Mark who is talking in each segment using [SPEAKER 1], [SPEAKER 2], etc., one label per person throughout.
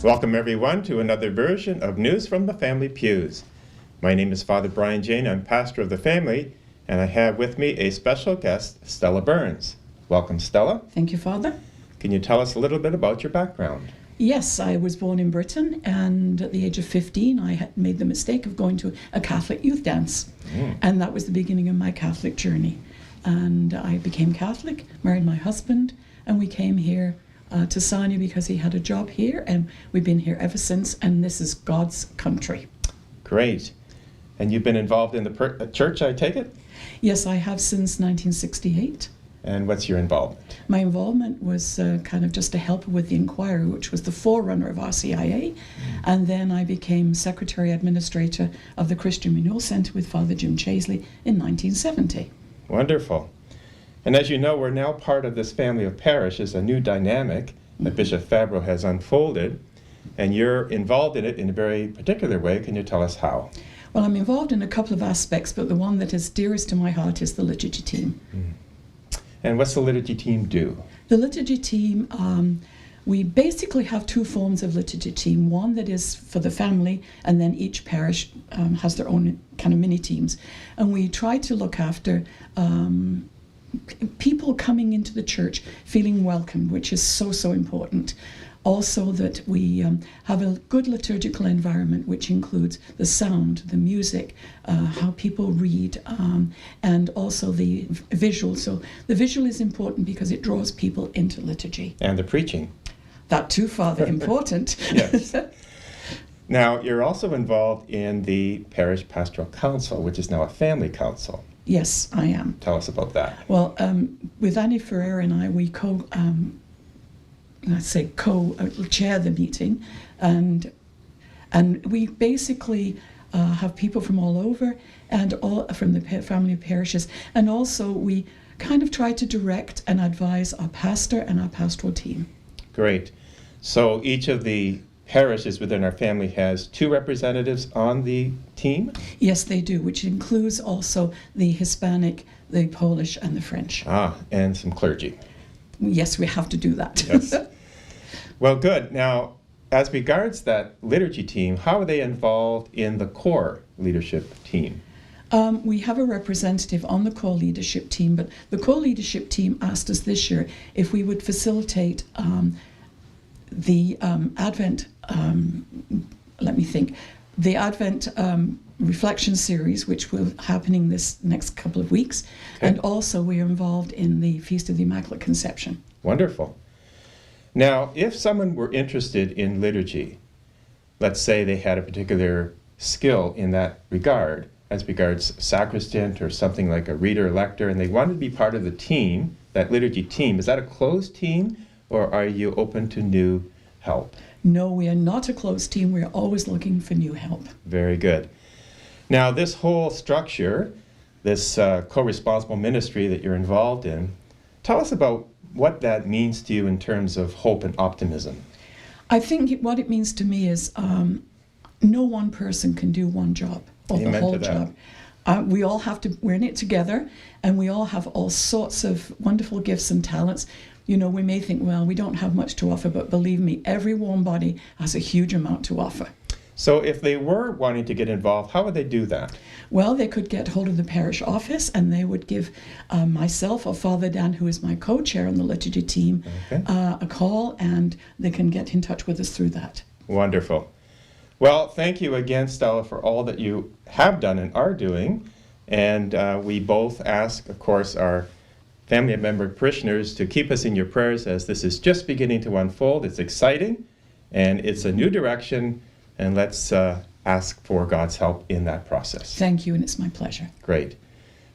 [SPEAKER 1] Welcome everyone to another version of News from the Family Pews. My name is Father Brian Jane. I'm pastor of the family, and I have with me a special guest, Stella Burns. Welcome, Stella.
[SPEAKER 2] Thank you, Father.
[SPEAKER 1] Can you tell us a little bit about your background?
[SPEAKER 2] Yes, I was born in Britain, and at the age of 15, I had made the mistake of going to a Catholic youth dance. And that was the beginning of my Catholic journey. And I became Catholic, married my husband, and we came here to Sarnia because he had a job here, and we've been here ever since, and this is God's country.
[SPEAKER 1] Great. And you've been involved in the church, I take it?
[SPEAKER 2] Yes, I have since 1968.
[SPEAKER 1] And what's your involvement?
[SPEAKER 2] My involvement was kind of just a helper with the inquiry, which was the forerunner of RCIA. And then I became Secretary Administrator of the Christian Renewal Centre with Father Jim Chaisley in 1970.
[SPEAKER 1] Wonderful. And as you know, we're now part of this family of parishes, a new dynamic that Bishop Fabro has unfolded, and you're involved in it in a very particular way. Can you tell us how?
[SPEAKER 2] Well, I'm involved in a couple of aspects, but the one that is dearest to my heart is the Liturgy Team.
[SPEAKER 1] And what's the Liturgy Team do?
[SPEAKER 2] The Liturgy Team, we basically have two forms of Liturgy Team. One that is for the family, and then each parish has their own kind of mini teams. And we try to look after people coming into the church feeling welcomed, which is so important. Also that we have a good liturgical environment, which includes the sound, the music, how people read, and also the visual. So the visual is important because it draws people into liturgy.
[SPEAKER 1] And the preaching.
[SPEAKER 2] That too, Father, important.
[SPEAKER 1] Yes. Now, you're also involved in the Parish Pastoral Council, which is now a family council.
[SPEAKER 2] Yes, I am.
[SPEAKER 1] Tell us about that.
[SPEAKER 2] Well, with Annie Ferrer and I, we co-chair the meeting, and we basically have people from all over, and all from the family of parishes, and also we kind of try to direct and advise our pastor and our pastoral team.
[SPEAKER 1] Great. So each of the parishes within our family has two representatives on the team?
[SPEAKER 2] Yes, they do, which includes also the Hispanic, the Polish, and the French.
[SPEAKER 1] And some clergy.
[SPEAKER 2] Yes, we have to do that.
[SPEAKER 1] Yes. Well, good. Now, as regards that liturgy team, how are they involved in the core leadership team?
[SPEAKER 2] We have a representative on the core leadership team, but the core leadership team asked us this year if we would facilitate the Advent, the Advent reflection series, which will be happening this next couple of weeks. Okay. And also we are involved in the Feast of the Immaculate Conception.
[SPEAKER 1] Wonderful. Now, if someone were interested in liturgy, let's say they had a particular skill in that regard, as regards sacristant or something like a reader-lector, and they wanted to be part of the team, that liturgy team, is that a closed team, or are you open to new help?
[SPEAKER 2] No, we are not a closed team. We are always looking for new help.
[SPEAKER 1] Very good. Now, this whole structure, this co-responsible ministry that you're involved in, tell us about what that means to you in terms of hope and optimism.
[SPEAKER 2] I think what it means to me is no one person can do one job, or
[SPEAKER 1] Amen
[SPEAKER 2] the whole
[SPEAKER 1] to that.
[SPEAKER 2] job. We all have to, we're in it together, and we all have all sorts of wonderful gifts and talents. You know, we may think, well, we don't have much to offer, but believe me, every warm body has a huge amount to offer.
[SPEAKER 1] So if they were wanting to get involved, how would they do that?
[SPEAKER 2] Well, they could get hold of the parish office, and they would give myself or Father Dan, who is my co-chair on the liturgy team, a call, and they can get in touch with us through that.
[SPEAKER 1] Wonderful. Well, thank you again, Stella, for all that you have done and are doing. And we both ask, of course, our family member parishioners to keep us in your prayers as this is just beginning to unfold. It's exciting, and it's a new direction, and let's ask for God's help in that process.
[SPEAKER 2] Thank you, and it's my pleasure.
[SPEAKER 1] Great.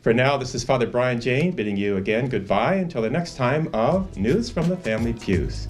[SPEAKER 1] For now, this is Father Brian Jane bidding you again goodbye until the next time of News from the Family Pews.